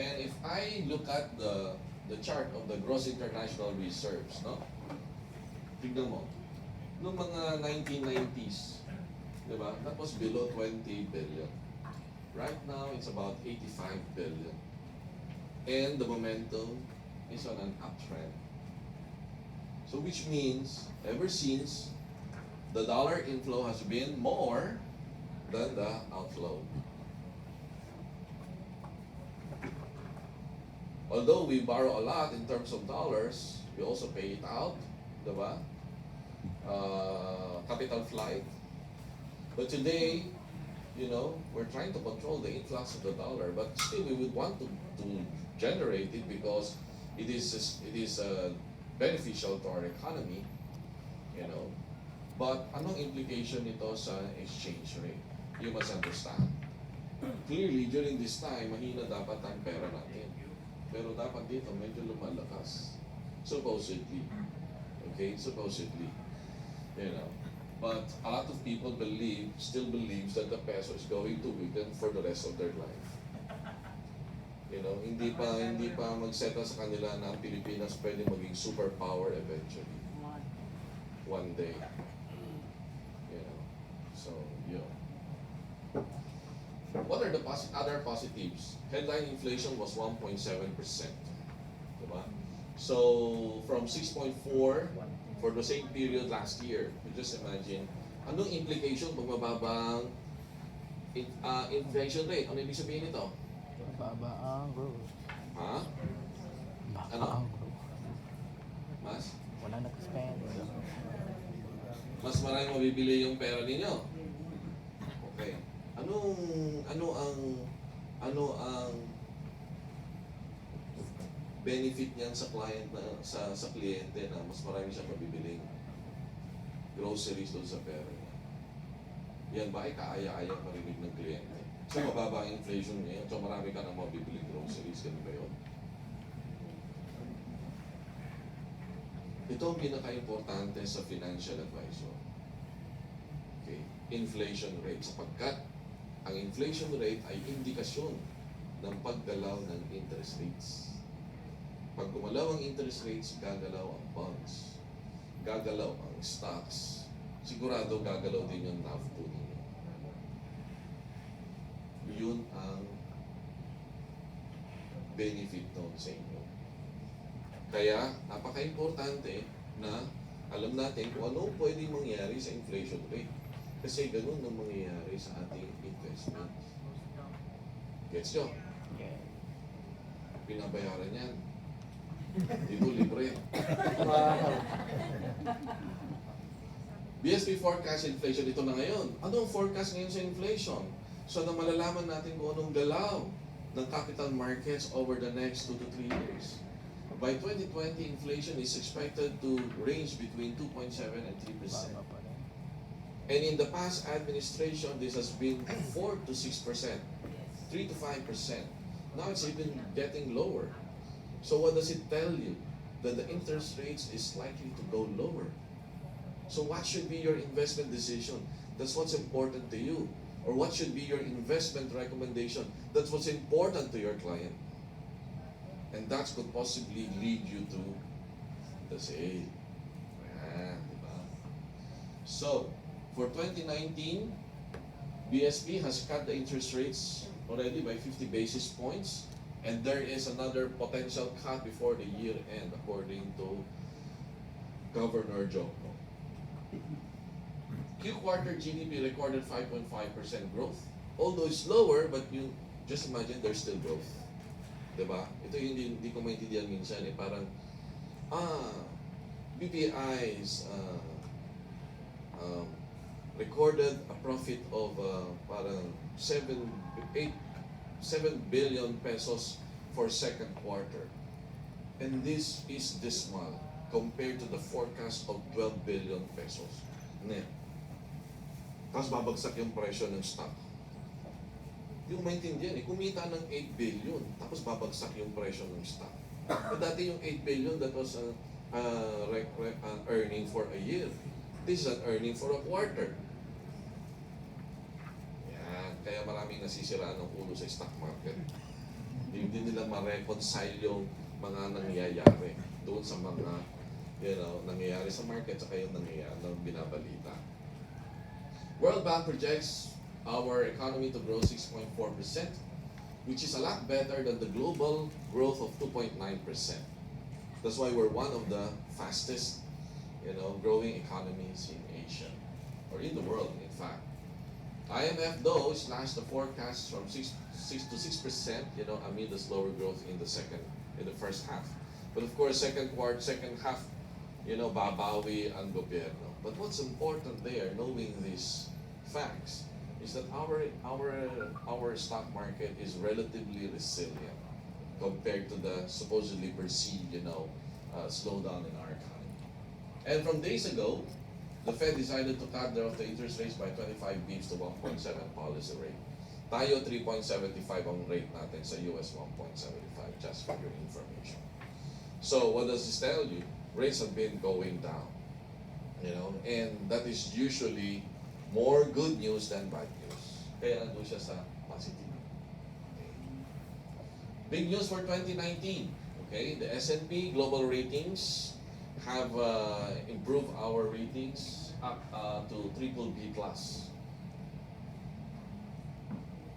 And if I look at the chart of the gross international reserves, no? Tignan mo. Noong mga 1990s, di ba? That was below 20 billion. Right now, it's about 85 billion. And the momentum is on an uptrend. So which means, ever since, the dollar inflow has been more than the outflow. Although we borrow a lot in terms of dollars, we also pay it out, diba? Capital flight. But today, you know, we're trying to control the influx of the dollar, but still we would want to generate it because it is beneficial to our economy, you know. But anong implication nito sa exchange rate? You must understand. Clearly, during this time, mahina dapat ang pera natin. Pero dapat dito medyo lumalakas. Supposedly. Okay? Supposedly. You know. But a lot of people still believes that the peso is going to weaken for the rest of their life. You know, hindi pa mag-settle sa kanila na ang Pilipinas pwede maging superpower eventually. One day. You know. So, yun. What are the other positives? Headline inflation was 1.7%. Diba? So, from 6.4 for the same period last year, you just imagine, anong implication pag mababang inflation rate? Ano ibig sabihin nito? Mababa ang growth. Ha? Mababa Ano? ang growth. Mas? Wala nag-spend. Mas marami mabibili yung pera ninyo. Okay. Ano ang benefit niyan sa client na sa kliyente na mas marami siyang mabibiling groceries doon sa pera niya? Yan ba ay kaaya-aya marinig ng kliyente? So mababa ang inflation ngayon, so marami ka nang mabibiling groceries, ganun ba yun? Ito ang pinaka-importante sa financial advisor. Okay, inflation rate. Sapagkat ang inflation rate ay indikasyon ng paggalaw ng interest rates. Pag gumalaw ang interest rates, gagalaw ang bonds, gagalaw ang stocks, sigurado gagalaw din yung NAV po ninyo. Yun ang benefit nun sa inyo. Kaya, napaka-importante na alam natin kung ano pwedeng mangyari sa inflation rate. Kasi ganun ang mangyayari sa ating investment. Gets nyo? Yeah. Pinabayaran yan. Dito libre. BSP forecast inflation, ito na ngayon. Anong forecast ngayon sa inflation? So na malalaman natin kung anong galaw ng capital markets over the next 2 to 3 years. By 2020, inflation is expected to range between 2.7 and 3%. Baba pa rin. And in the past administration, this has been 4 to 6%, 3 to 5%. Now it's even getting lower. So what does it tell you? That the interest rates is likely to go lower. So what should be your investment decision? That's what's important to you. Or what should be your investment recommendation? That's what's important to your client. And that could possibly lead you to the sale. Ayan, diba? So, for 2019, BSP has cut the interest rates already by 50 basis points. And there is another potential cut before the year end, according to Governor Joko. Q-quarter GDP recorded 5.5% growth. Although it's lower, but you just imagine there's still growth. Diba? Ito yung hindi ko maintindihan minsan eh. Parang, BPI's recorded a profit of parang 7 billion pesos for second quarter. And this is dismal compared to the forecast of 12 billion pesos net. Tapos babagsak yung presyo ng stock. Hindi ko maintindihan eh. Kumita ng 8 billion, tapos babagsak yung presyo ng stock. Dati yung 8 billion, that was an earning for a year. This is an earning for a quarter. Yan. Kaya maraming nasisiraan ng ulo sa stock market. Hindi nila ma-reconcile yung mga nangyayari doon sa mga nangyayari sa market at yung nangyayari ng binabalita. World Bank projects our economy to grow 6.4%, which is a lot better than the global growth of 2.9%. That's why we're one of the fastest, growing economies in Asia, or in the world, in fact. IMF though slashed the forecast from 6 to 6%, amid the slower growth in the first half. But of course, second half, babawi ang gobyerno. But what's important there, knowing these facts, is that our stock market is relatively resilient compared to the supposedly perceived, slowdown in our economy. And from days ago, the Fed decided to cut the interest rates by 25 bips to 1.7 policy rate. Tayo 3.75 ang rate natin, sa US 1.75, just for your information. So what does this tell you? Rates have been going down, and that is usually more good news than bad news. Kaya nandun siya sa positive. Okay. Big news for 2019. Okay, the S&P global ratings have improved our ratings up to BBB+.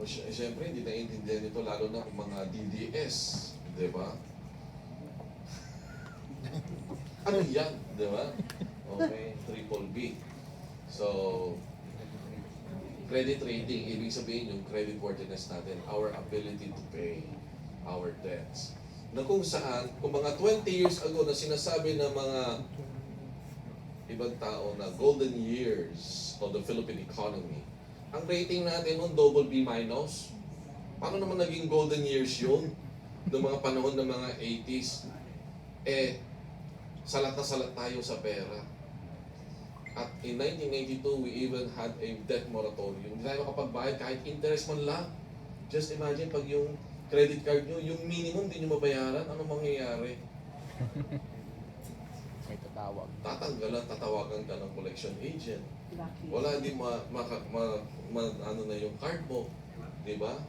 O siyempre, hindi naiintindihan ito lalo na kung mga DDS, di ba? Ano yan, di ba? Okay, BBB. So, credit rating, ibig sabihin yung credit worthiness natin, our ability to pay our debts. Na kung saan, kung mga 20 years ago na sinasabi ng mga ibang tao na golden years of the Philippine economy, ang rating natin noon BB-. Paano naman naging golden years yun? Noong mga panahon ng mga 80s, salat na salat tayo sa pera. At in 1982, we even had a debt moratorium. Hindi tayo makapagbayad kahit interest man lang. Just imagine pag yung credit card nyo, yung minimum di nyo mabayaran, ano mangyayari? May tatawag. Tatawagan ka ng collection agent. Wala, hindi ano na yung card mo. Di ba?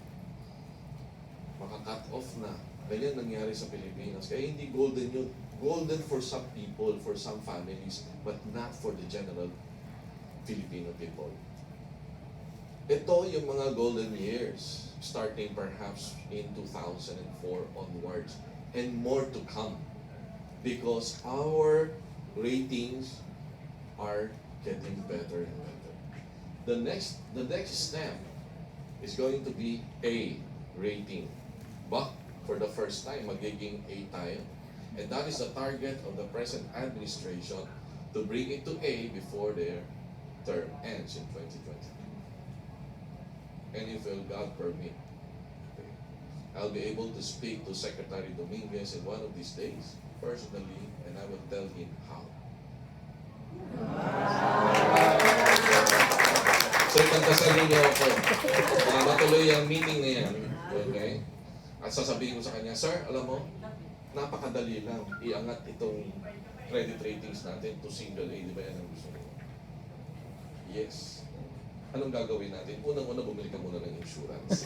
Maka-cut off na. Ganyan nangyari sa Pilipinas. Kaya hindi golden yun. Golden for some people, for some families, but not for the general Filipino people. Ito yung mga golden years, starting perhaps in 2004 onwards, and more to come. Because our ratings are getting better and better. The next step is going to be A rating. But for the first time, magiging A tayo. And that is the target of the present administration, to bring it to A before their term ends in 2020. And if God permit, I'll be able to speak to Secretary Dominguez in one of these days, personally, and I will tell him how. So, pagkasalin niyo ako, matuloy ang meeting na yan, okay? At sasabihin ko sa kanya, Sir, alam mo, napakadali lang iangat itong credit ratings natin to single A, di ba yan ang gusto mo? Yes. Anong gagawin natin? Unang-una, bumili ka muna ng insurance.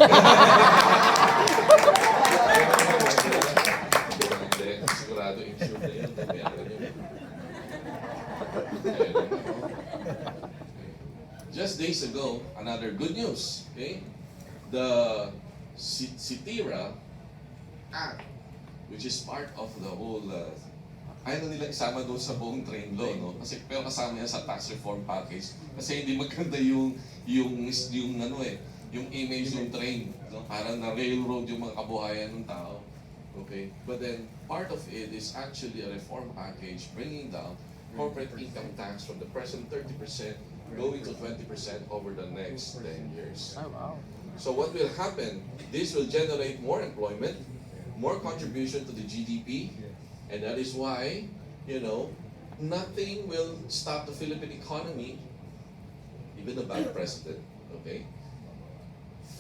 Hindi, sigurado insured na yun. Mayaran yun. Just days ago, another good news. Okay? The Sitira Act, which is part of the whole ayaw na nila isama doon sa buong train law, no? Kasi pero kasama yan sa tax reform package kasi hindi maganda yung image ng train, no? Parang na railroad yung mga kabuhayan ng tao. Okay? But then part of it is actually a reform package bringing down corporate income tax from the present 30% going to 20% over the next 10 years. Oh, wow. So what will happen? This will generate more employment, more contribution to the GDP, and that is why, nothing will stop the Philippine economy, even the bad president, okay,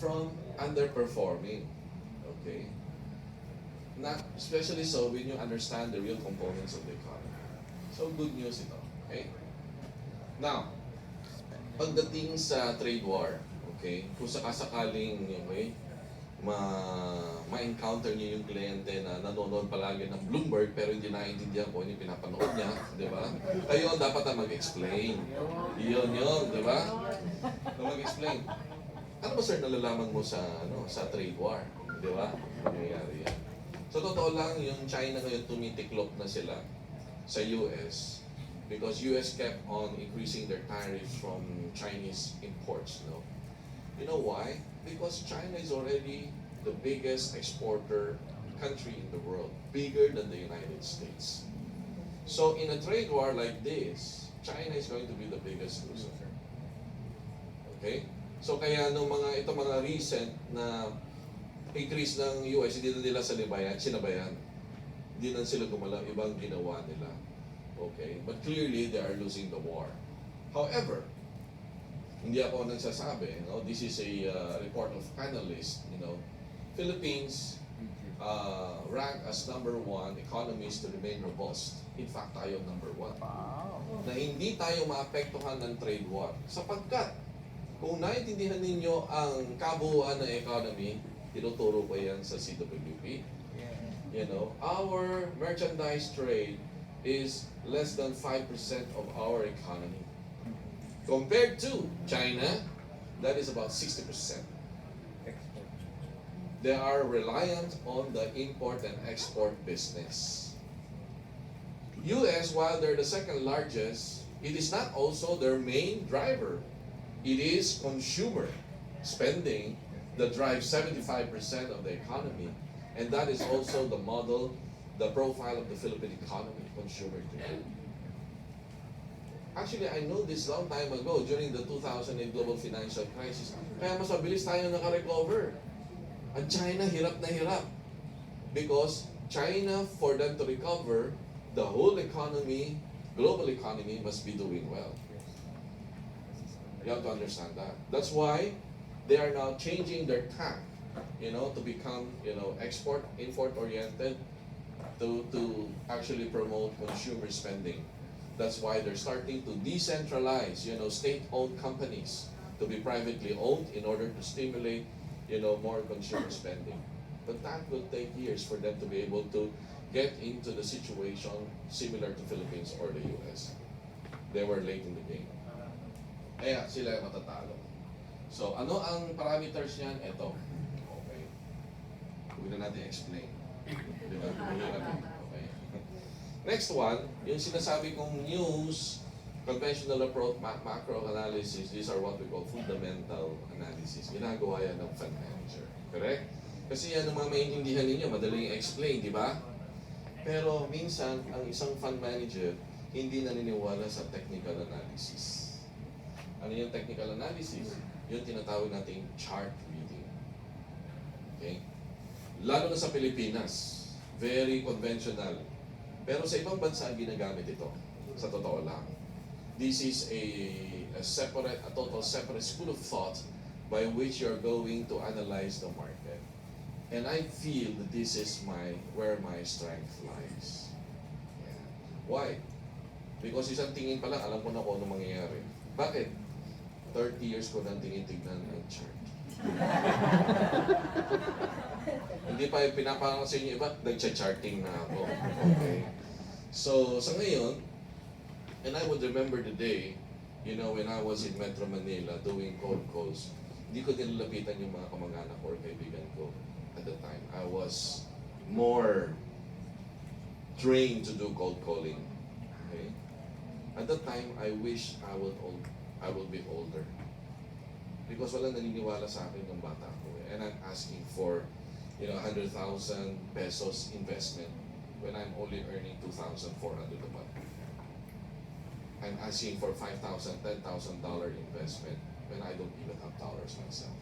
from underperforming, okay? Not especially so when you understand the real components of the economy. So good news ito, okay? Now, pagdating sa trade war, okay, kung sakasakaling, okay, ma-encounter niyo yung kliyente na nanonood palagi ng Bloomberg pero hindi naiintindihan kung ano yung pinapanood niya, di ba? Kayo dapat na mag-explain. Iyon, di ba? Na mag-explain. Ano ba sir nalalaman mo sa trade war? Di ba? Nangyayari yan. So totoo lang, yung China ngayon tumitiklop na sila sa US because US kept on increasing their tariffs from Chinese imports, no? You know why? Because China is already the biggest exporter country in the world, bigger than the United States. So in a trade war like this, China is going to be the biggest loser. Okay? So kaya itong mga recent na increase ng US, hindi na nila sinabayan. Hindi na sila gumalaw, ibang ginawa nila. Okay? But clearly, they are losing the war. However, hindi ako nagsasabi, this is a report of panelists, Philippines rank as number 1 economies to remain robust. In fact, tayo number 1. Wow. Na hindi tayo maapektuhan ng trade war. Sapagkat, kung naiintindihan ninyo ang kabuuan ng economy, tinuturo ko yan sa CWP. Our merchandise trade is less than 5% of our economy. Compared to China, that is about 60%. They are reliant on the import and export business. US, while they're the second largest, it is not also their main driver. It is consumer spending that drives 75% of the economy. And that is also the model, the profile of the Philippine economy, consumer driven. Actually, I know this long time ago during the 2008 global financial crisis. Kaya mas mabilis tayo naka-recover. Ang China, hirap na hirap. Because China, for them to recover, the whole economy, global economy, must be doing well. You have to understand that. That's why they are now changing their tack, to become, import oriented, to actually promote consumer spending. That's why they're starting to decentralize, state-owned companies to be privately owned in order to stimulate, more consumer spending. But that will take years for them to be able to get into the situation similar to Philippines or the US. They were late in the game. Kaya sila matatalo. So, ano ang parameters niyan? Ito. Okay. Huwag na natin explain. Di ba? Okay. Next one, yung sinasabi kong news, conventional approach, macro analysis, these are what we call fundamental analysis. Ginagawa yan ng fund manager. Correct? Kasi yan ang mga maintindihan ninyo, madaling explain, di ba? Pero minsan, ang isang fund manager, hindi naniniwala sa technical analysis. Ano yung technical analysis? Yung tinatawag nating chart reading. Okay? Lalo na sa Pilipinas, very conventional. Pero sa ibang bansa, ginagamit ito. Sa totoo lang. This is a total separate school of thought by which you're going to analyze the market. And I feel that this is where my strength lies. Yeah. Why? Because isang tingin pa lang, alam ko na kung ano mangyayari. Bakit? 30 years ko nang tinitignan ang chart. Hindi pa pinaparang sa inyo iba, nagcha-charting na ako. Okay. So, sa ngayon, and I would remember the day, when I was in Metro Manila doing cold calls, hindi ko nilalapitan yung mga kamag-anak or kaibigan ko at the time. I was more trained to do cold calling. Okay? At that time, I wish I would be older. Because walang naniniwala sa akin ng bata ko. And I'm asking for, 100,000 pesos investment when I'm only earning 2,400 a month. I'm asking for $5,000, $10,000 investment when I don't even have dollars myself.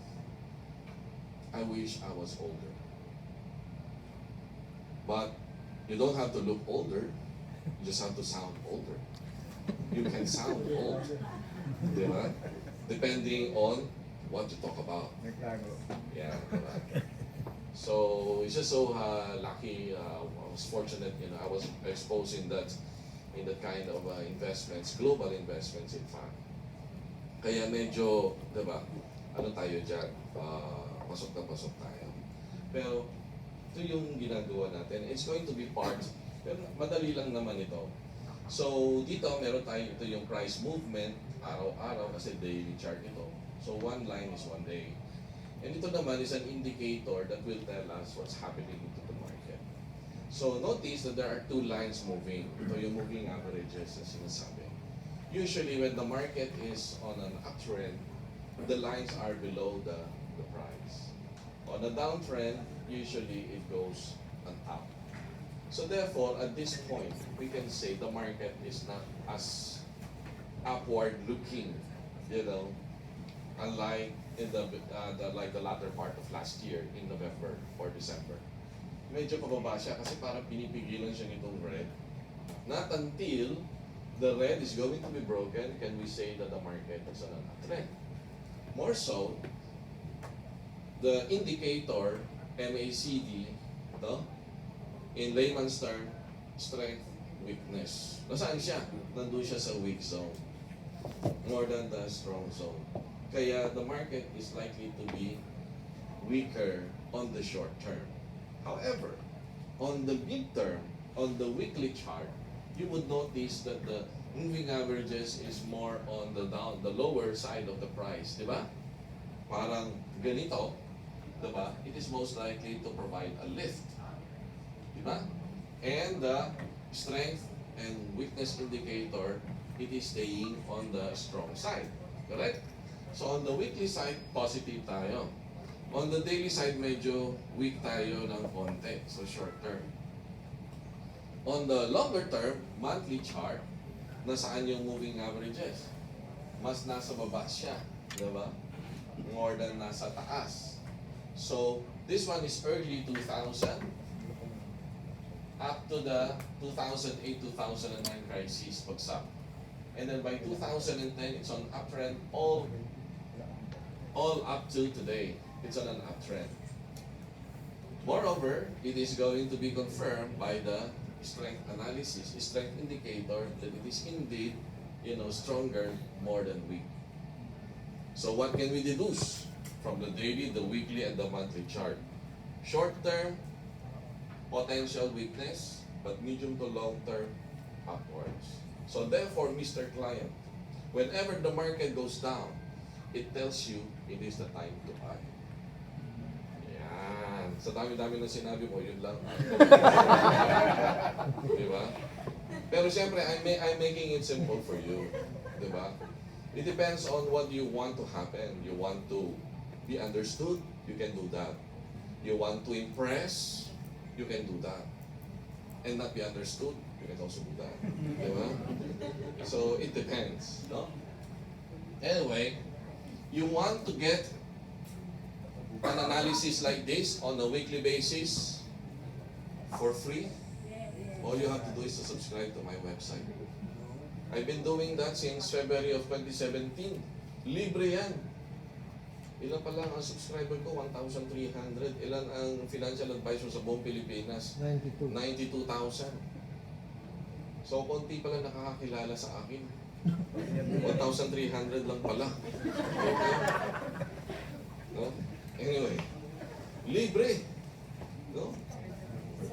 I wish I was older. But you don't have to look older, you just have to sound older. You can sound old. Diba? Depending on what you talk about. Yeah, diba? So it's just so lucky. I was fortunate, I was exposed in that kind of investments, global investments, in fact. Kaya medyo, diba? Ano tayo dyan? Pasok na pasok tayo. Pero ito yung ginagawa natin. It's going to be part, pero madali lang naman ito. So dito meron tayo, ito yung price movement, araw-araw kasi daily chart ito. So one line is one day. And ito naman is an indicator that will tell us what's happening to the market. So notice that there are two lines moving. Ito yung moving averages na sinasabi. Usually when the market is on an uptrend, the lines are below the price. On a downtrend, usually it goes on top. So therefore, at this point, we can say the market is not as upward looking, unlike in the latter part of last year in November or December. Medyo pababa siya kasi parang pinipigilan siya nitong red. Not until the red is going to be broken can we say that the market is on an uptrend. More so, the indicator MACD, in layman's term, strength, weakness. Nasaan siya? Nandun siya sa weak zone. More than the strong zone. Kaya the market is likely to be weaker on the short term. However, on the midterm, on the weekly chart, you would notice that the moving averages is more on the lower side of the price, di ba? Parang ganito, di ba? It is most likely to provide a lift. Diba? And the strength and weakness indicator, it is staying on the strong side. Correct? So on the weekly side, positive tayo. On the daily side, medyo weak tayo ng konti. So short term. On the longer term, monthly chart, nasaan yung moving averages? Mas nasa baba siya. Diba? More than nasa taas. So this one is early 2000. Up to the 2008-2009 crisis bagsak. And then by 2010, it's on uptrend all up to today. It's on an uptrend. Moreover, it is going to be confirmed by the strength analysis, strength indicator, that it is indeed, stronger more than weak. So what can we deduce from the daily, the weekly, and the monthly chart? Short term, potential weakness, but medium to long term, upwards. So therefore, Mr. Client, whenever the market goes down, it tells you it is the time to buy. Yan. Sa dami-dami na sinabi mo, yun lang. Diba? Pero siyempre, I'm making it simple for you. Diba? It depends on what you want to happen. You want to be understood, you can do that. You want to impress, you can do that. And not be understood, you can also do that. Diba? So, it depends. No? Anyway, you want to get an analysis like this on a weekly basis for free? All you have to do is to subscribe to my website. I've been doing that since February of 2017. Libre yan. Ilan pa lang ang subscriber ko? 1,300. Ilan ang financial advisor sa buong Pilipinas? 92,000. So, konti pala nakakakilala sa akin. 1,300 lang pala. Okay? No? Anyway, libre. No?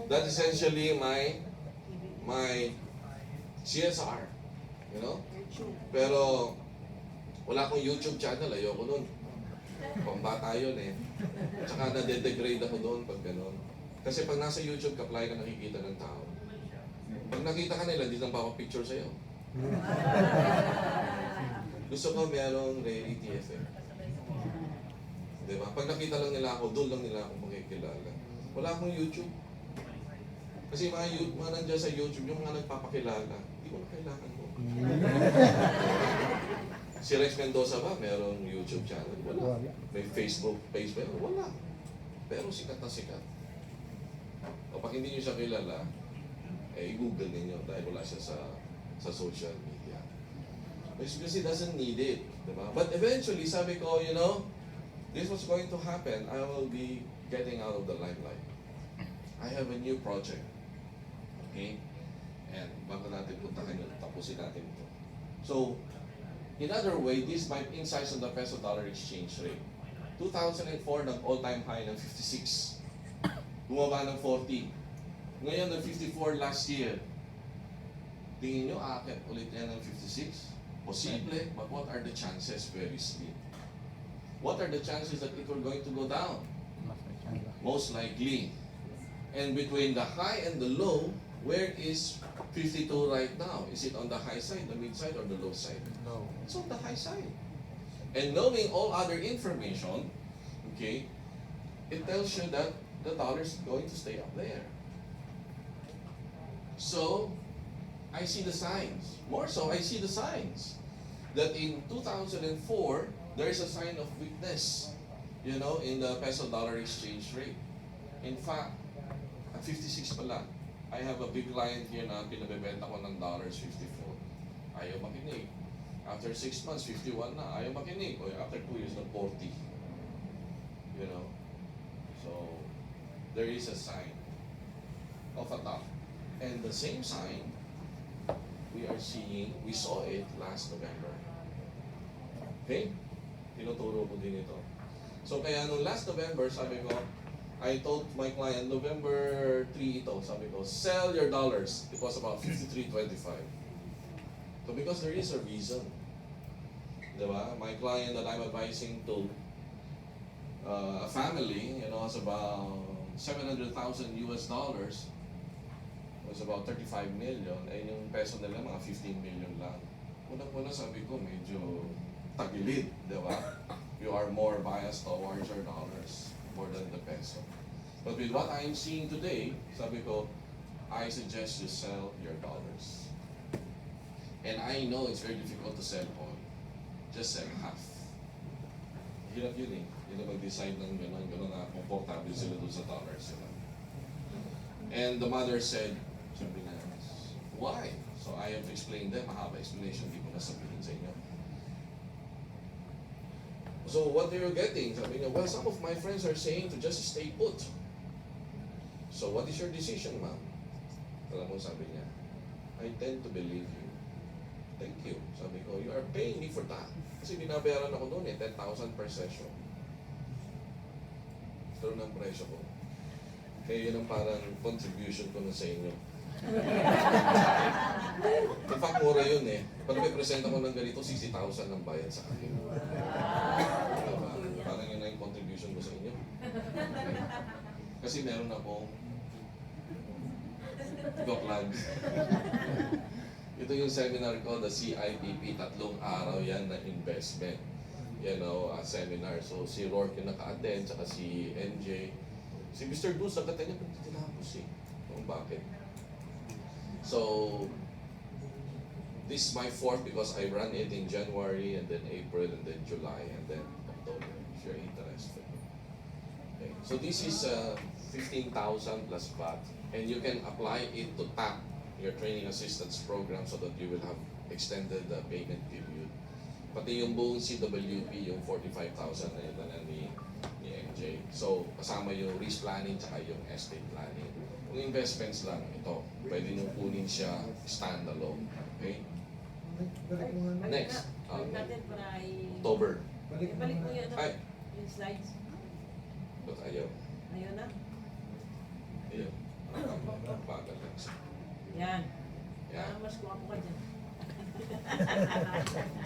That's essentially my CSR. Pero, wala akong YouTube channel. Ayoko nun. Pambata yun eh. Tsaka nade-degrade ako doon pag gano'n. Kasi pag nasa YouTube ka, apply ka nakikita ng tao. Pag nakita ka nila, hindi lang papapicture sa'yo. Gusto ko merong reality effect. Diba? Pag nakita lang nila ako, doon lang nila ako makikilala. Wala akong YouTube. Kasi mga nandiyan sa YouTube, yung mga nagpapakilala, hindi ko na kailangan mo. Si Rex Mendoza ba, merong YouTube channel? Wala. May Facebook page ba? Wala. Pero sikat na sikat. O pag hindi nyo siya kilala, i-google ninyo dahil wala siya sa social media. Because he doesn't need it. Diba? But eventually, sabi ko, this was going to happen. I will be getting out of the limelight. I have a new project. Okay? And bago natin puntahan yun, tapusin natin ito. So, in other way, these my insights on the peso-dollar exchange rate. 2004, nag all-time high ng 56. bumaba ng 40. Ngayon ng 54 last year. Tingin nyo, aakit ulit yan ng 56? Posible, but what are the chances? Very slim. What are the chances that it will going to go down? Mas may chance. Most likely. And between the high and the low, where is 52 right now? Is it on the high side, the mid side, or the low side? No. It's on the high side. And knowing all other information, okay, it tells you that the dollar is going to stay up there. So, I see the signs. More so, I see the signs that in 2004, there is a sign of weakness, you know, in the peso-dollar exchange rate. In fact, at 56 pala, I have a big client here na pinabebenta ko ng $54. Ayaw makinig. After 6 months, 51 na. Ayaw makinig. O after 2 years, na 40. You know? So, there is a sign of a top. And the same sign, we saw it last November. Okay? Tinuturo ko din ito. So, kaya nung last November, sabi ko, I told my client, November 3 ito, sabi ko, sell your dollars. It was about 53.25. So, because there is a reason. Diba? My client that I'm advising to, a family, you know, it's about $700,000 US dollars. Was about 35 million, eh yung peso nila mga 15 million lang. Una-una sabi ko, medyo tagilid, di ba? You are more biased towards your dollars more than the peso. But with what I'm seeing today, sabi ko, I suggest you sell your dollars. And I know it's very difficult to sell all. Just sell half. Hirap yun eh. Yun na mag-decide ng gano'n na komportable sila doon sa dollars sila. And the mother said, sabi na, why? So I have explained them, mahaba explanation, hindi ko na sabihin sa inyo. So what are you getting? Sabi niya, well, some of my friends are saying to just stay put. So what is your decision, ma'am? Alam mo, sabi niya, I tend to believe you. Thank you. Sabi ko, you are paying me for that. Kasi binabayaran ako doon eh, 10,000 per session. Ito ang presyo ko. Kaya yun ang parang contribution ko na sa inyo. In fact, mura yun eh. Pag may present ako ng ganito, 60,000 ang bayad sa akin. Diba? Parang yun na yung contribution ko sa inyo. Kasi meron akong go-plug. Ito yung seminar ko, the CIPP, 3 araw yan na investment. You know, seminar. So, si Roarke yung naka-attend, saka si NJ. Si Mr. Duz, nagkata niya, pero tinapos eh. Kung bakit. So, this is my 4th because I ran it in January, and then April, and then July, and then October, if you're interested. Okay. So, this is 15,000 plus VAT, and you can apply it to TAP, your training assistance program, so that you will have extended payment period. Pati yung buong CWP, yung 45,000 na yun na ni MJ. So, kasama yung risk planning tsaka yung estate planning. Kung investments lang, ito, pwede nyo kunin siya standalone. Okay? Next. October. Balik mo yun, Ay, yung slides. ba't ayaw? Ayun na. Ayaw. Bagal lang siya. Yan. Yan. Mas guwapo ka dyan.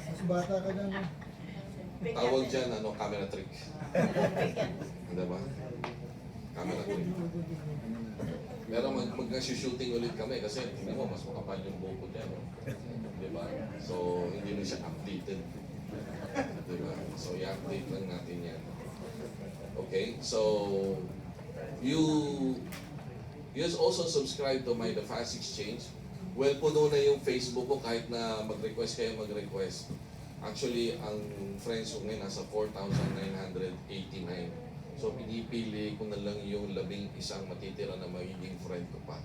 Mas bata ka na, no? Tawag dyan, camera trick. Diba? Camera trick. Pero mag-shooting ulit kami kasi tingnan mo, mas makapal yung buko niya. No? Diba? So, hindi na siya updated. Diba? So, i-update lang natin yan. Okay? So, you also subscribe to my The Fast Exchange. Well, puno na yung Facebook ko kahit na mag-request kayo mag-request. Actually, ang friends ko ngayon nasa 4,989. So, pinipili ko na lang yung 11 matitira na magiging friend ko pa.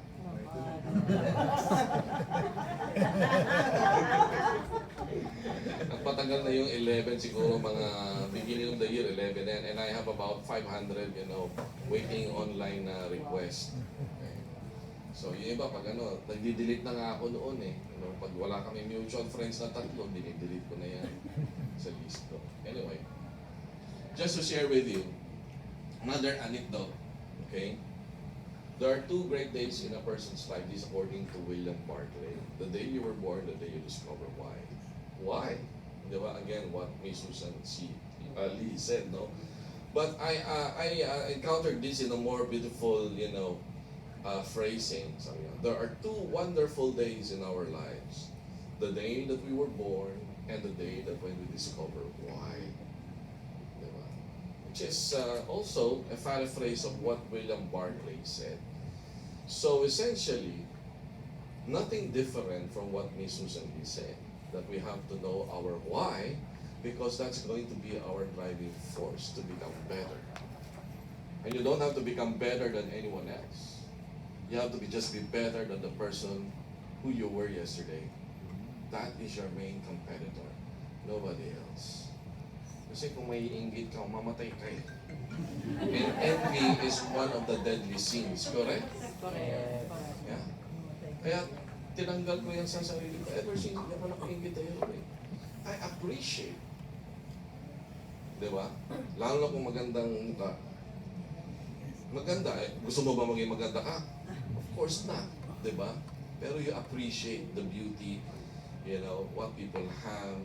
At patagal na yung 11, siguro mga beginning of the year, 11 yan. And I have about 500, waiting online na request. Okay. So, yung iba, pag nagdi-delete na nga ako noon eh. Pag wala kami mutual friends na 3, dinidelete ko na yan sa list ko. Anyway, just to share with you, another anecdote, okay? There are two great days in a person's life. This according to William Barclay. The day you were born, the day you discover why. Why? Diba? Again, what Miss Susan Lee said, no? But I encountered this in a more beautiful, phrasing. Sabi niya, there are two wonderful days in our lives. The day that we were born and the day that when we discover why. Diba? Which is also a paraphrase of what William Barclay said. So essentially, nothing different from what Miss Susan Lee said. That we have to know our why, because that's going to be our driving force to become better. And you don't have to become better than anyone else. You have to just be better than the person who you were yesterday. That is your main competitor. Nobody else. Kasi kung may inggit ka, mamatay ka eh. And envy is one of the deadly sins, correct? Correct. Yeah. Kaya tinanggal ko yan sa sarili ko. Ever since ako nakaingit tayo eh. I appreciate. Diba? Lalo na kung magandang mukha. Maganda eh. Gusto mo ba maging maganda ka? Of course not. Diba? Pero you appreciate the beauty, what people have,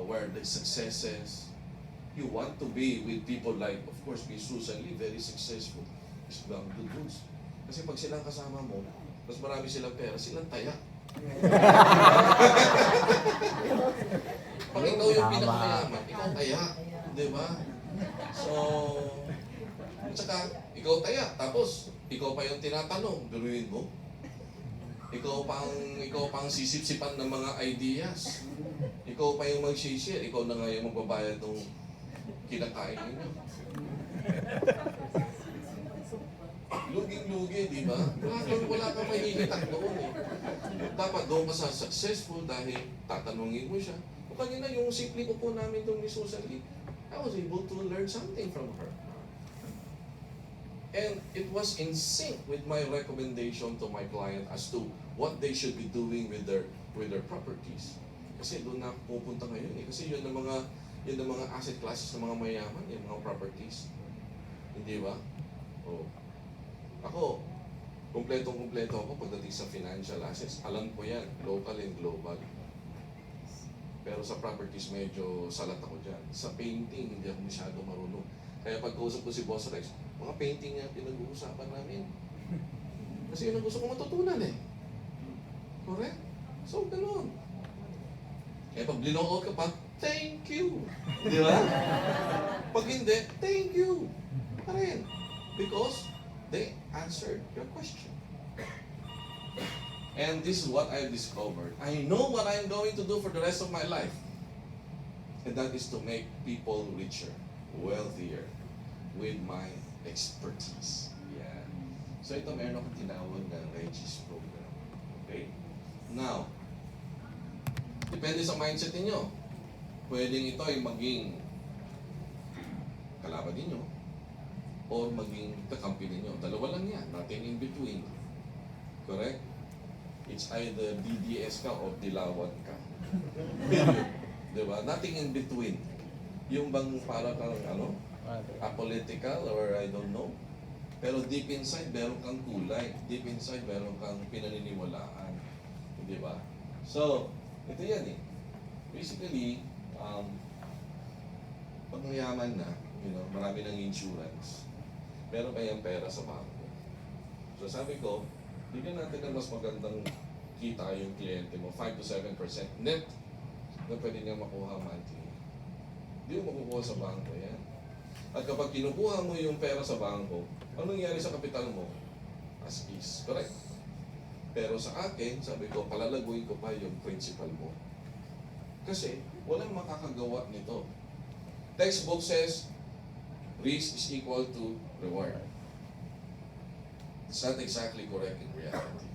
where the successes. You want to be with people like, of course, Miss Susan Lee, very successful. Is good goods. Kasi pag silang kasama mo, mas marami silang pera, silang taya. Pag ikaw yung pinakamayaman, ikaw taya. Di ba? So, at saka, ikaw taya. Tapos, ikaw pa yung tinatanong. Biruin mo. Ikaw pang sisip-sipan ng mga ideas. Ikaw pa yung mag-share. Ikaw na nga yung magbabayad ng kinakain ninyo. Luging-lugi, di ba? Wala kang mahihitak doon eh. Dapat doon ka sa successful dahil tatanungin mo siya. O kanina yung simple ko po namin doon ni Susan Lee, I was able to learn something from her. And it was in sync with my recommendation to my client as to what they should be doing with their properties. Kasi doon na pupunta ngayon eh. Kasi yun ang mga asset classes ng mga mayaman, yung mga properties. Hindi ba? Oh. Ako, kumpletong-kumpleto ako pagdating sa financial assets. Alam ko yan, local and global. Pero sa properties, medyo salat ako dyan. Sa painting, hindi ako masyado marunong. Kaya pagkausap ko si Boss Rex, mga painting nga pinag-uusapan namin. Kasi yun ang gusto ko matutunan eh. Correct? So, ganun. Kaya pag linokot ka pa, thank you. Di ba? Pag hindi, thank you. Pa rin. Because they answered your question. And this is what I've discovered. I know what I'm going to do for the rest of my life. And that is to make people richer, wealthier, with my expertise. Yeah. So ito meron akong tinawag na Regis program. Okay? Now, depende sa mindset ninyo. Pwedeng ito ay maging kalaban ninyo or maging kakampi ninyo. Dalawa lang yan. Nothing in between. Correct? It's either DDS ka or dilawan ka. Period. Diba? Nothing in between. Yung bang para kang apolitical or I don't know. Pero deep inside, meron kang kulay. Deep inside, meron kang pinaniniwalaan. Di ba? So, ito yan eh. Basically, pag mayaman na, marami ng insurance, meron kayang pera sa bangko. So sabi ko, bigyan natin ng mas magandang kita yung kliyente mo, 5 to 7% net na pwede niya makuha monthly. Hindi mo makukuha sa bangko yan. At kapag kinukuha mo yung pera sa bangko, anong nangyari sa kapital mo? As is. Correct? Pero sa akin, sabi ko, palalaguin ko pa yung principal mo. Kasi, walang makakagawa nito. Textbook says, risk is equal to reward. It's not exactly correct in reality.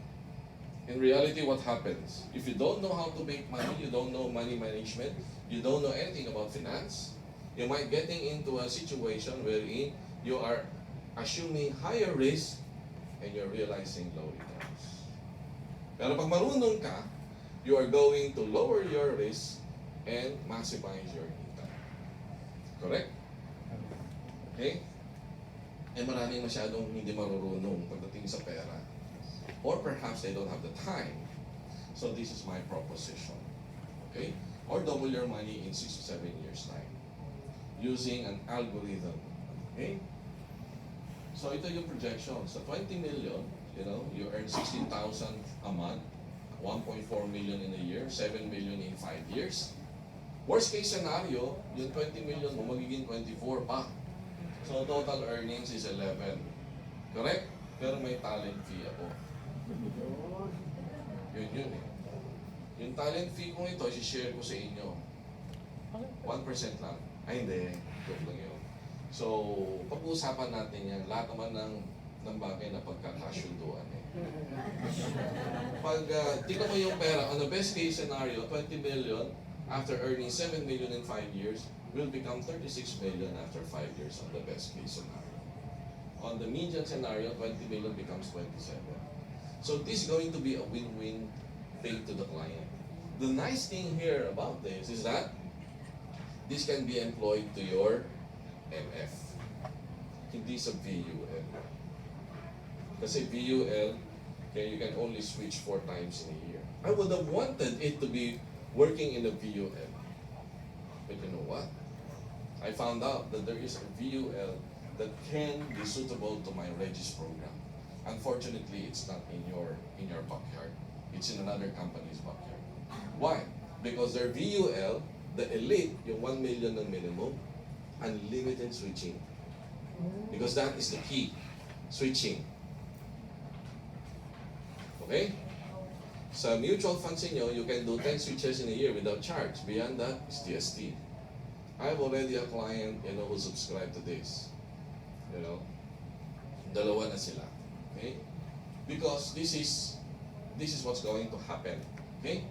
In reality, what happens? If you don't know how to make money, you don't know money management, you don't know anything about finance, you might getting into a situation wherein you are assuming higher risk and you're realizing low returns. Pero pag marunong ka, you are going to lower your risk and maximize your income. Correct? Okay? eh maraming masyadong hindi marurunong pagdating sa pera. Or perhaps they don't have the time. So this is my proposition. Okay? Or double your money in 6 to 7 years time using an algorithm. Okay? So ito yung projection. So 20 million, you earn 16,000 a month, 1.4 million in a year, 7 million in 5 years. Worst case scenario, yung 20 million mo magiging 24 pa. So total earnings is 11. Correct? Pero may talent fee ako. Yun eh. Yung talent fee kong ito, i-share ko sa inyo. 1% lang. Ay hindi, joke lang yun. So, pag-uusapan natin yan, lahat naman ng bagay na pagkakasyunduan eh. Pag tingnan mo yung pera, on the best case scenario, 20 million, after earning 7 million in 5 years, will become 36 million after 5 years on the best case scenario. On the median scenario, 20 million becomes 27. So this is going to be a win-win thing to the client. The nice thing here about this is that this can be employed to your MF. Hindi sa VUL. Kasi VUL, you can only switch 4 times in a year. I would have wanted it to be working in a VUL. But you know what? I found out that there is a VUL that can be suitable to my Regis program. Unfortunately, it's not in your backyard. It's in another company's backyard. Why? Because their VUL, the elite, yung 1 million ng minimum, unlimited switching. Because that is the key. Switching. Okay? Sa mutual funds inyo, you can do 10 switches in a year without charge. Beyond that, is TST. I have already a client, who subscribed to this. Dalawa na sila. Okay? Because this is what's going to happen. Okay?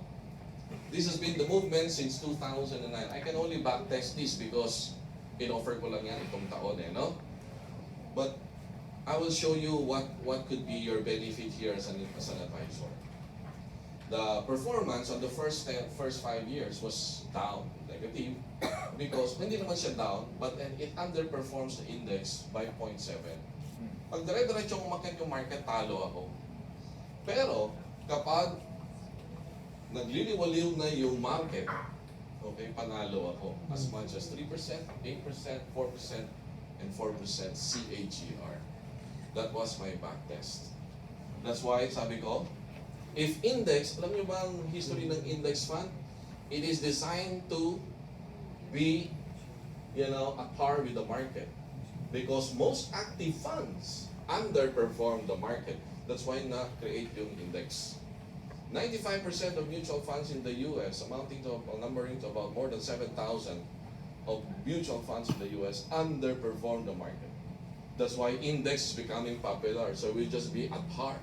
This has been the movement since 2009. I can only backtest this because in-offer ko lang yan itong taon no? But I will show you what could be your benefit here as an advisor. The performance on the first 5 years was down, negative, because hindi naman siya down, but then it underperforms the index by 0.7. Pag dire-diretsong umakyat yung market, talo ako. Pero, kapag nagliliwaliw na yung market, okay, panalo ako. As much as 3%, 8%, 4%, and 4% CAGR. That was my backtest. That's why, sabi ko, if index, alam niyo ba ang history ng index fund? It is designed to be, at par with the market. Because most active funds underperform the market. That's why na-create yung index. 95% of mutual funds in the US, numbering to about more than 7,000 of mutual funds in the US, underperform the market. That's why index is becoming popular. So we'll just be at par.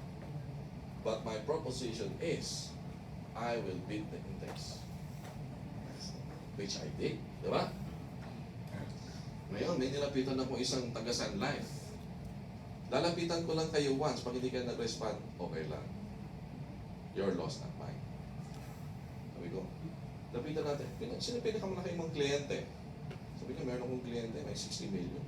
But my proposition is, I will beat the index. Which I did. Diba? Ngayon, may nilapitan ako isang taga Sun Life. Lalapitan ko lang kayo once. Pag hindi ka nag-respond, okay lang. Your loss, not mine. Sabi ko, lapitan natin. Sino pinakamalaki mong kliyente? Sabi ko, meron akong kliyente, may 60 million.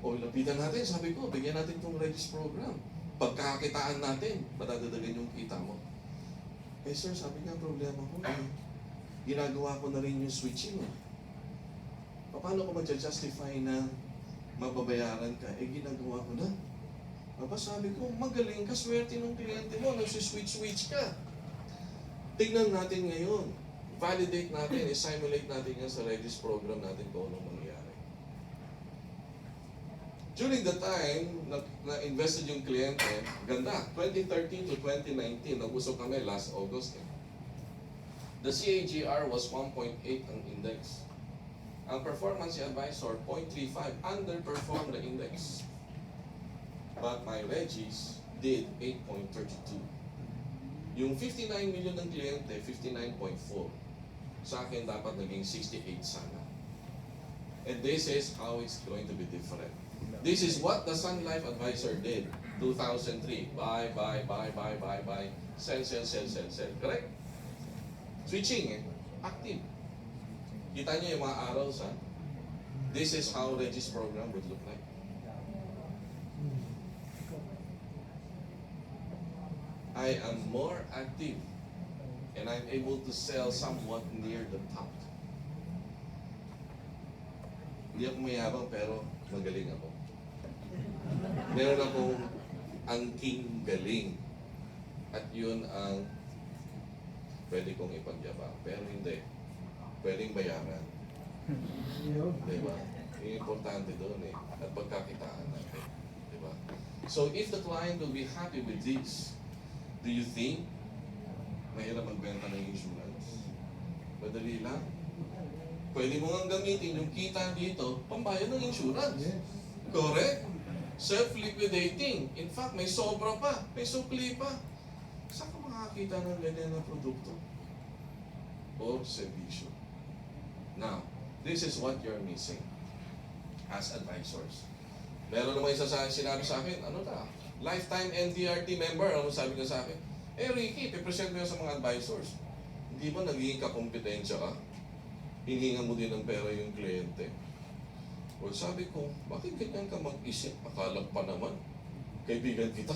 O, lapitan natin. Sabi ko, bigyan natin itong Regis program. Pagkakakitaan natin, matadadagan yung kita mo. Eh sir, sabi nga, problema ko, ginagawa ko na rin yung switching. Paano ko mag-justify na mababayaran ka? Ginagawa ko na. Aba, sabi ko, magaling ka, swerte ng kliyente mo, nagsiswitch-switch ka. Tingnan natin ngayon. Validate natin, simulate natin yan sa Regis program natin kung anong mangyayari. During the time na-invested yung kliyente, ganda, 2013 to 2019, nag-usok kami last August. The CAGR was 1.8 ang index. Ang performance advisor, 0.35, underperformed the index. But my Regis did 8.32. Yung 59 million ng kliyente, 59.4. Sa akin, dapat naging 68 sana. And this is how it's going to be different. This is what the Sun Life Advisor did. 2003. Buy. Sell. Correct? Switching, active. Kita niyo yung mga arrows, ha? This is how Regis program would look like. I am more active and I'm able to sell somewhat near the top. Hindi ako mayabang pero magaling ako. Meron akong angking galing. At yun ang pwede kong ipagyabang. Pero hindi. Pwedeng bayaran. Diba? Yung importante doon eh. At pagkakitaan natin. Diba? So if the client will be happy with this, do you think mahirap magbenta ng insurance? Madali lang. Pwede mo nga gamitin yung kita dito, pambayad ng insurance. Correct? Self-liquidating. In fact, may sobra pa. May supli pa. Saan ka makakita ng ganyan na produkto? O servisyo? Now, this is what you're missing as advisors. Meron naman isa sinabi sa akin, ano ta? Lifetime NDRT member. Ano sabi niya sa akin? Ricky, pipresent mo yan sa mga advisors. Hindi ba nagiging kakompetensya ka? Hiningan mo din ng pera yung kliyente. Well, sabi ko, bakit ganyan ka mag-isip? Akala pa naman, kaibigan kita.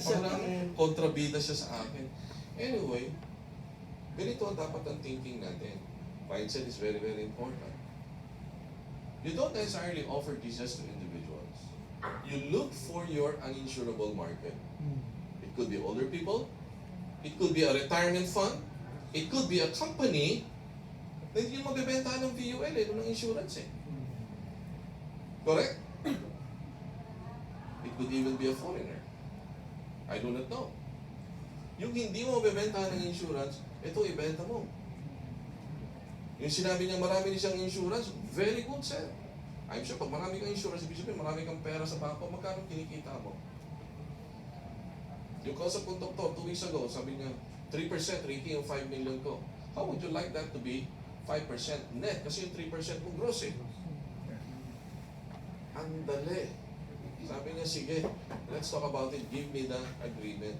Parang kontrabida siya sa akin. Anyway, ganito dapat ang thinking natin. Mindset is very, very important. You don't necessarily offer this just to individuals. You look for your uninsurable market. It could be older people. It could be a retirement fund. It could be a company na hindi yung magbebenta ng VUL ng insurance eh. Correct? It could even be a foreigner. I do not know. Yung hindi mo magbebenta ng insurance, ito ibenta mo. Yung sinabi niya marami din siyang insurance, very good sir. I'm sure pag marami kang insurance, ibig sabihin marami kang pera sa bangko, magkano kinikita mo? Yung kausap kong doktor 2 weeks ago, sabi niya, 3% rating yung 5 million ko. How would you like that to be 5% net? Kasi yung 3% mo gross eh. Ang dali. Sabi niya, sige, let's talk about it. Give me the agreement.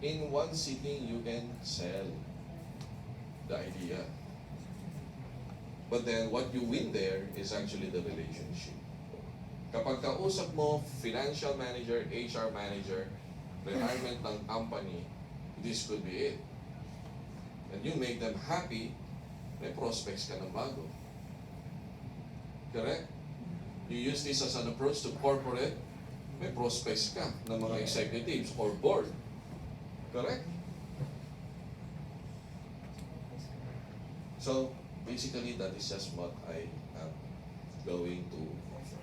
In one sitting, you can sell the idea. But then, what you win there is actually the relationship. Kapag kausap mo, financial manager, HR manager, retirement ng company, this could be it. And you make them happy, may prospects ka ng bago. Correct? You use this as an approach to corporate, may prospects ka ng mga executives or board. Correct? So, basically, that is just what I am going to offer.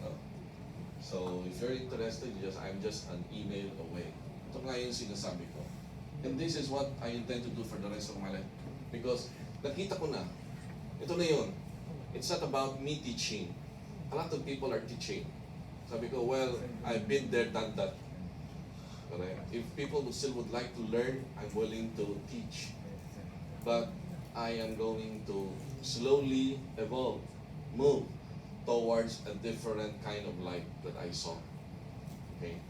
No? So, if you're interested, I'm just an email away. Ito nga yung sinasabi ko. And this is what I intend to do for the rest of my life. Because nakita ko na, ito na yun. It's not about me teaching. A lot of people are teaching. Sabi ko, well, I've been there, done that. Correct? If people still would like to learn, I'm willing to teach. But I am going to slowly evolve, move towards a different kind of life that I saw. Okay?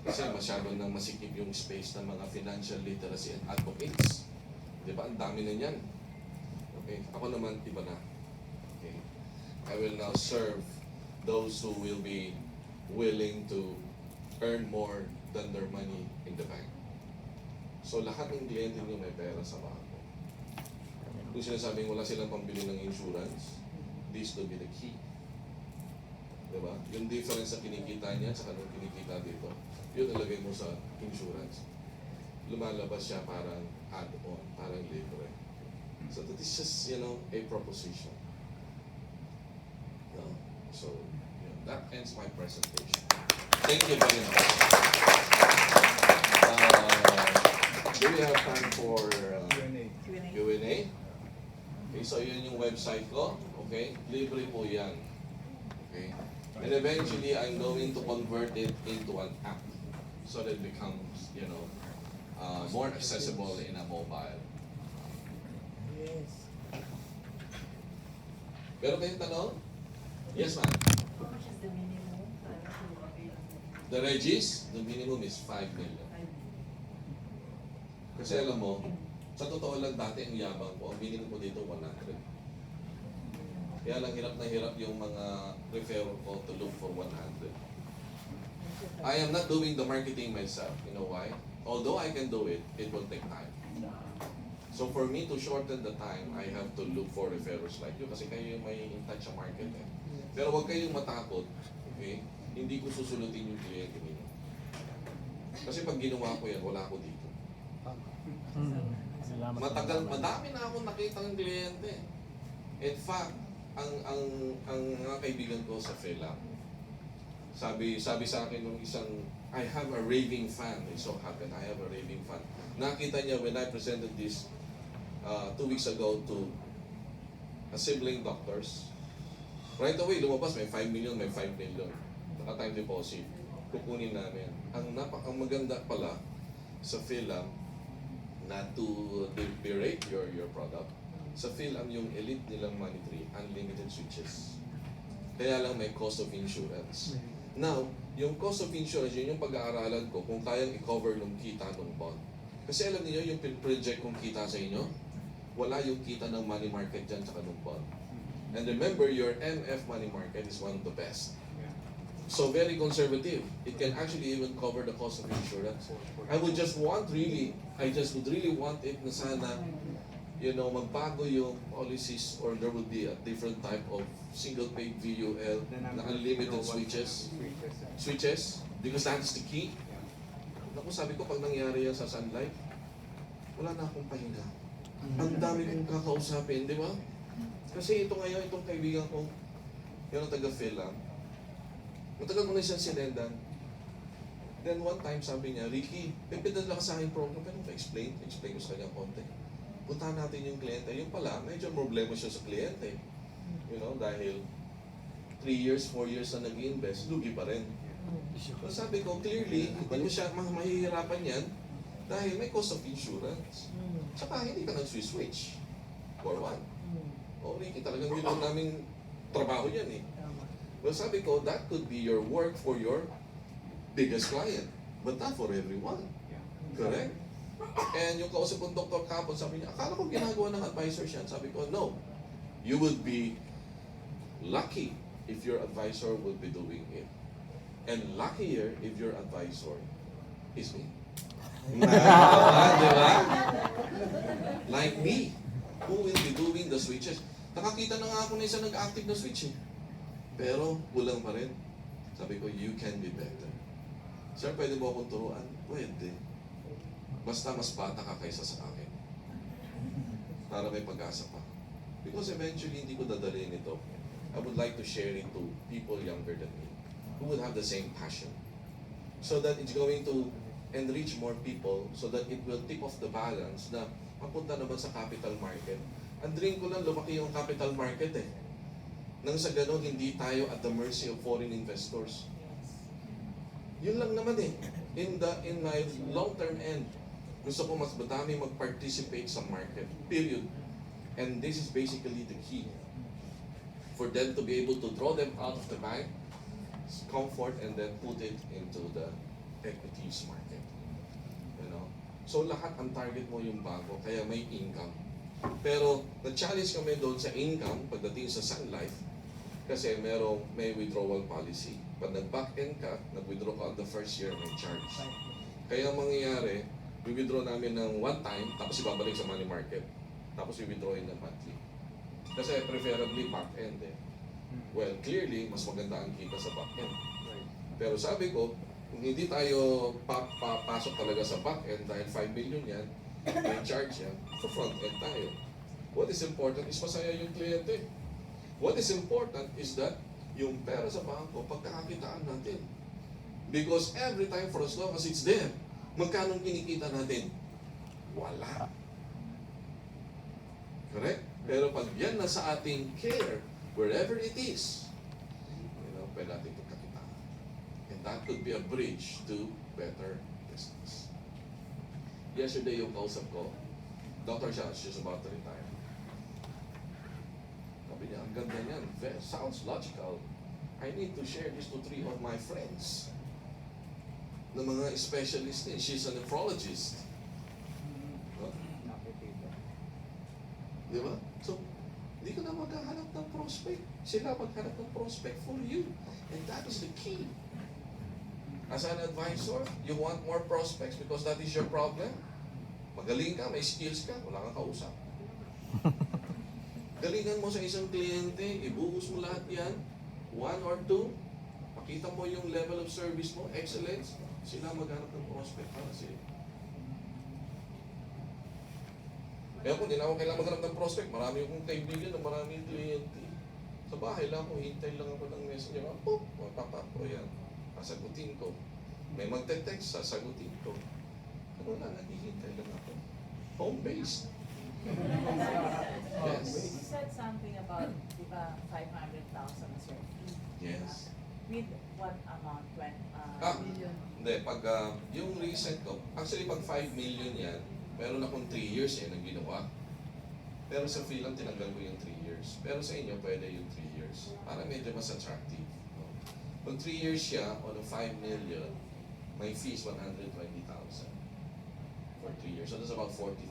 Kasi masyado nang masikip yung space ng mga financial literacy and advocates. Di ba? Ang dami na yan. Okay? Ako naman, iba na. Okay? I will now serve those who will be willing to earn more than their money in the bank. So lahat ng kliyente nyo may pera sa bangko. Kung sinasabing wala silang pambili ng insurance, this will be the key. Diba? Yung difference sa kinikita niya sa kanong kinikita dito, yun nalagay mo sa insurance. Lumalabas siya parang add-on, parang libre. So that is just, a proposition. No? So, that ends my presentation. Thank you very much. Do we have time for Q&A? Okay, so yun yung website ko. Okay? Libre po yan. Okay? And eventually, I'm going to convert it into an app so that it becomes, more accessible in a mobile. Yes. Pero kayong tanong? Yes, ma'am. How much is the minimum to avail? The regis, the minimum is 5 million. Kasi alam mo, sa totoo lang dati ang yabang ko, ang minimum ko dito 100. Kaya lang hirap na hirap yung mga referral ko to look for 100. I am not doing the marketing myself. You know why? Although I can do it, it will take time. So for me to shorten the time, I have to look for referrals like you kasi kayo yung may in-touch sa market eh. Pero huwag kayong matakot, okay? Hindi ko susulutin yung kliyente ninyo. Kasi pag ginawa ko yan, wala ako dito. Salamat. Madami na akong nakita ng kliyente. In fact, ang mga kaibigan ko sa FELA, sabi sa akin nung isang, I have a raving fan. It so happened, I have a raving fan. Nakita niya when I presented this 2 weeks ago to a sibling doctors. Right away, lumabas, may 5 million, may 5 million. Naka-time deposit. Kukunin namin. Ang maganda pala sa PhilAm, not to berate your product, sa PhilAm yung elite nilang money tree, unlimited switches. Kaya lang may cost of insurance. Now, yung cost of insurance, yun yung pag-aaralan ko kung kayang i-cover ng kita ng bond. Kasi alam niyo yung project kong kita sa inyo, wala yung kita ng money market dyan tsaka ng bond. And remember, your MF money market is one of the best. So very conservative. It can actually even cover the cost of insurance. I would just want really, I just would really want it na sana, you know, magbago yung policies or there would be a different type of single pay VUL na unlimited switches. Because that is the key. Naku, sabi ko, pag nangyari yan sa Sunlight, wala na akong pahinga. Ang dami kong kakausapin, di ba? Kasi ito ngayon, itong kaibigan ko, yung taga-PhilAm, matagal ko na siyang sinendan. Then one time, sabi niya, Ricky, pipinadala ka sa aking program, pero explain ko sa kanya konti. Puntahan natin yung kliyente. Yung pala, medyo problema siya sa kliyente. You know, dahil 3 years, 4 years na nag-invest, lugi pa rin. So sabi ko, clearly, hindi mo siya mahihirapan yan dahil may cost of insurance. Saka hindi ka nag-switch. For one. O Ricky, talagang yun ang naming trabaho yan eh. Well, sabi ko, that could be your work for your biggest client, but not for everyone. Correct? And yung kausap kong doktor kapon, sabi niya, akala ko ginagawa ng advisor siya. Sabi ko, no. You would be lucky if your advisor would be doing it. And luckier if your advisor is me. Di ba? Like me, who will be doing the switches. Nakakita na nga ako na isang nag-active na switch eh. Pero kulang pa rin. Sabi ko, you can be better. Sir, pwede mo akong turuan? Pwede. Basta mas bata ka kaysa sa akin. Para may pag-asa pa. Because eventually, hindi ko dadalhin ito. I would like to share it to people younger than me who would have the same passion. So that it's going to enrich more people so that it will tip off the balance na mapunta naman sa capital market. Ang dream ko lang, lumaki yung capital market eh. Nang sa ganon, hindi tayo at the mercy of foreign investors. Yun lang naman eh. In my long-term end, gusto ko mas madami mag-participate sa market. Period. And this is basically the key. For them to be able to draw them out of the bank, comfort, and then put it into the equities market. You know? So lahat ang target mo yung bago, kaya may income. Pero na-challenge kami doon sa income pagdating sa Sun Life kasi may withdrawal policy. Pag nag-back-end ka, nag-withdraw ka on the first year, may charge. Kaya ang mangyayari, we-withdraw namin ng one time, tapos ibabalik sa money market. Tapos i-withdrawin ng monthly. Kasi preferably back-end eh. Well, clearly, mas maganda ang kita sa back-end. Pero sabi ko, kung hindi tayo papasok talaga sa back-end dahil 5 million yan, may charge yan, sa front-end tayo. What is important is masaya yung kliyente. What is important is that yung pera sa bangko, pagkakakitaan natin. Because every time for as long as it's there, magkano kinikita natin? Wala. Correct? Pero pag yan na sa ating care, wherever it is, you know, pwede natin pagkakitaan. And that could be a bridge to better business. Yesterday yung kausap ko, Dr. Shah, she's about to retire. Sabi niya, ang ganda niyan. Sounds logical. I need to share this to 3 of my friends na mga specialist din. She's a nephrologist. No? Di ba? So, hindi ka na maghahanap ng prospect. Sila maghanap ng prospect for you. And that is the key. As an advisor, you want more prospects because that is your problem. Magaling ka, may skills ka, wala kang kausap. Galingan mo sa isang kliyente, ibuhos mo lahat yan, 1 or 2, pakita mo yung level of service mo, excellence, sila maghanap ng prospect para sa'yo. Kaya kung di na ako kailangan maghanap ng prospect, marami akong kaibigan na maraming kliyente. Sa bahay lang ako, hintay lang ako ng messenger. Oh, papapo yan. Sasagutin ko. May magte-text, sasagutin ko. Ano lang, naghihintay lang ako. Home-based. Yes. You said something about, di ba, 500,000 as your fee. Yes. With what amount? Million? Hindi, pag yung recent ko, actually pag 5 million yan, meron akong 3 years na ginawa. Pero sa freelance, tinanggal ko yung 3 years. Pero sa inyo, pwede yung 3 years. Para medyo mas attractive. No? Pag 3 years siya, on a 5 million, my fee is 120,000 for 3 years. So that's about 40,000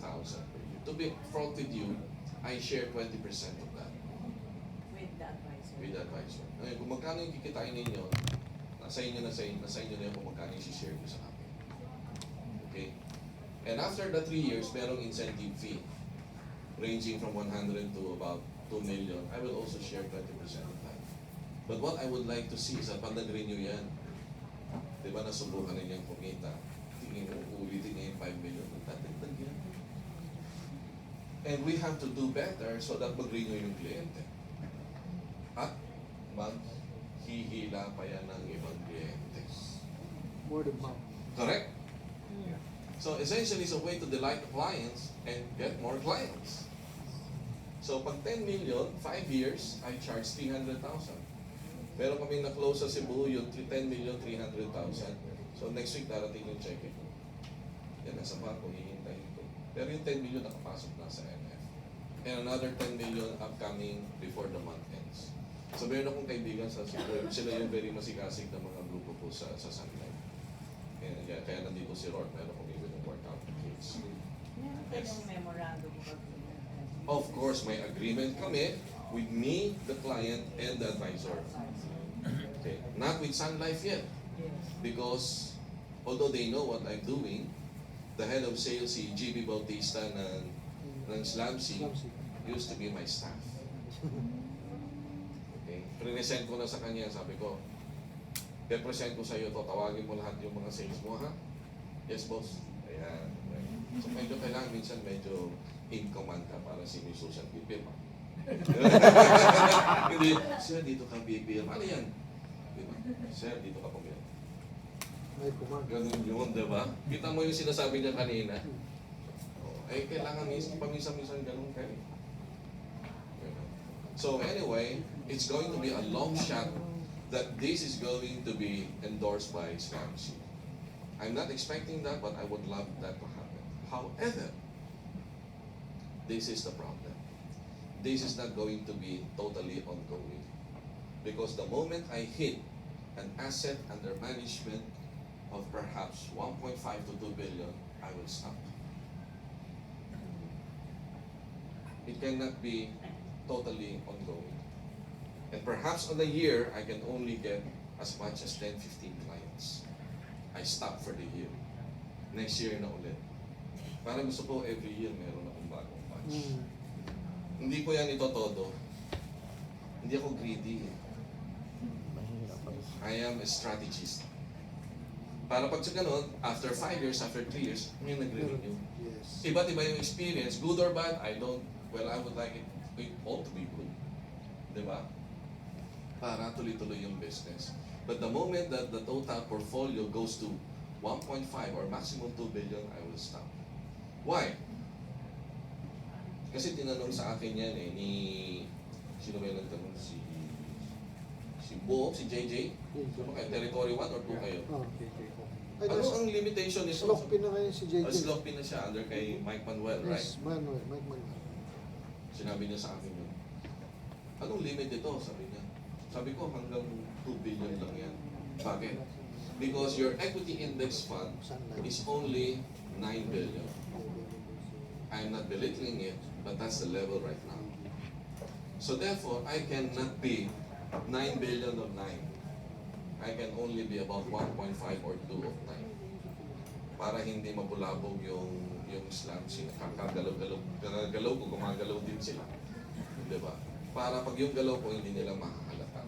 per year. To be frank with you, I share 20% of that With the advisor? with the advisor. Ngayon, kung magkano yung kikitain ninyo, nasa inyo na yun kung magkano yung share nyo sa akin. Okay? And after the 3 years, merong incentive fee ranging from 100 to about 2 million. I will also share 20% of that. But what I would like to see is that pag nag-renew yan, di ba nasubukan ninyang kumita, tingin mo, ulitin niya yung 5 million, magtatagdag yan. And we have to do better so that mag-renew yung kliyente. At maghihila pa yan ng ibang kliyente. Word of mouth. Correct? So essentially, it's a way to delight the clients and get more clients. So pag 10 million, 5 years, I charge 300,000. Pero kami na-close sa Cebu, yung 10 million, 300,000. So next week, darating yung check ko. Yan, nasa bangko, hihintayin ko. Pero yung 10 million nakapasok na sa NF. And another 10 million upcoming before the month ends. So meron akong kaibigan sa Cebu. Sila yung very masigasig na mga grupo po sa Sunlight. And yeah, kaya nandito si Rod, meron kong even ng workout kids. Meron kayong memorandum of agreement? Of course, may agreement kami with me, the client, and the advisor. Okay. Not with Sun Life yet. Yes. Because although they know what I'm doing, the head of sales, si GB Bautista ng Slamsy, used to be my staff. Okay. Pre-present ko na sa kanya, sabi ko, pe-present ko sa iyo to, tawagin mo lahat yung mga sales mo, ha? Yes, boss. Ayan. Okay. So medyo kailangan minsan medyo in command ka para si Miss Susan pipirma. Hindi, sir, dito ka pipirma. Ano yan? Diba? Sir, dito ka pumirma. May command. Ganun yun, diba? Kita mo yung sinasabi niya kanina. Oh, eh, kailangan paminsan-minsan ganun kayo. So anyway, it's going to be a long shot that this is going to be endorsed by Slamsy. I'm not expecting that, but I would love that to happen. However, this is the problem. This is not going to be totally ongoing. Because the moment I hit an asset under management of perhaps 1.5 to 2 billion, I will stop. It cannot be totally ongoing. And perhaps on a year, I can only get as much as 10, 15 clients. I stop for the year. Next year na ulit. Parang gusto ko every year meron akong bagong batch. Hindi ko yan ito todo. Hindi ako greedy. Mahirap pa. I am a strategist. Para pag sa ganun, after 5 years, after 3 years, may nagre-renew. Yes. Iba't iba yung experience, good or bad, I would like it all to be good. Diba? Para tuloy-tuloy yung business. But the moment that the total portfolio goes to 1.5 or maximum 2 billion, I will stop. Why? Kasi tinanong sa akin yan ni sino ba yung nagtanong? Si Bo, si JJ? Ano kayo? Territory 1 or 2 kayo? Okay. Ay, Ano ang limitation nito? Slock pin na kayo si JJ. Slock pin na siya under kay Mike Manuel, right? Yes, Manuel, Mike Manuel. Sinabi niya sa akin yun. Anong limit ito? Sabi niya. Sabi ko hanggang 2 billion lang yan. Bakit? Because your equity index fund is only 9 billion. I'm not belittling it, but that's the level right now. So therefore, I cannot be 9 billion of 9. I can only be about 1.5 or 2 of time. Para hindi mabulabog yung slams, kakagalaw ko, gumagalaw din sila. Diba? Para pag yung galaw ko, hindi nila makahalata.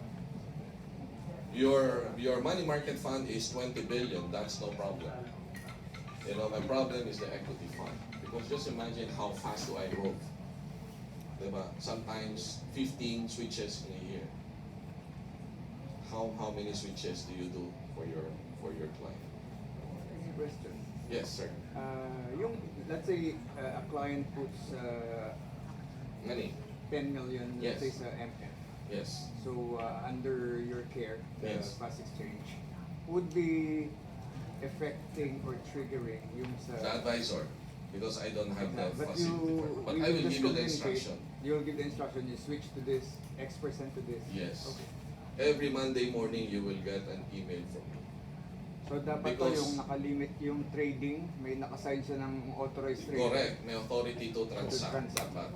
Your money market fund is 20 billion, that's no problem. You know, my problem is the equity fund. Because just imagine how fast do I grow. Diba? Sometimes 15 switches in a year. How many switches do you do for your client? Question. Yes, sir. Let's say a client puts Many. 10 million, Yes. let's say sa MF. Yes. So under your care, the Yes. fast exchange would be affecting or triggering yung sa... The advisor, because I don't have the But facility for it. But I will just give you the communicate. instruction. You'll give the instruction, you switch to this, X% to this. Yes. Okay. Every Monday morning, you will get an email from me. So dapat Because- yung nakalimit yung trading, may nakasign siya ng authorized trader. Correct. May authority to transact. transact. Dapat.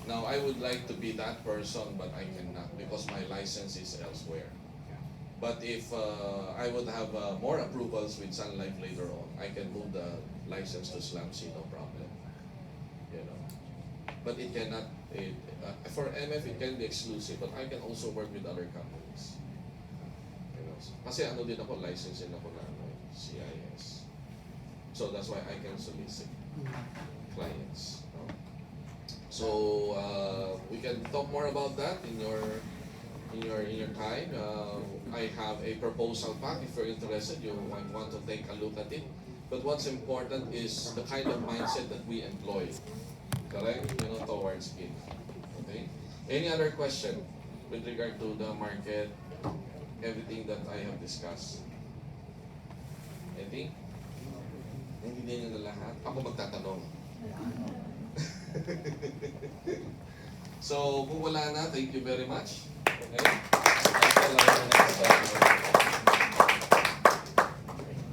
Now, I would like to be that person, but I cannot because my license is elsewhere. Yeah. But if I would have more approvals with Sun Life later on, I can move the license to SLAMC, no problem. You know, but it cannot. For MF, it can be exclusive, but I can also work with other companies. You know, kasi ano din ako, license din ako na CIS. So that's why I can solicit clients. No? So we can talk more about that in your time. I have a proposal pack. If you're interested, you might want to take a look at it. But what's important is the kind of mindset that we employ. Correct? You know, towards it. Okay? Any other question with regard to the market, everything that I have discussed? Anything? Hindi nyo na lahat? Ako magtatanong. So, kung wala na, thank you very much. Okay?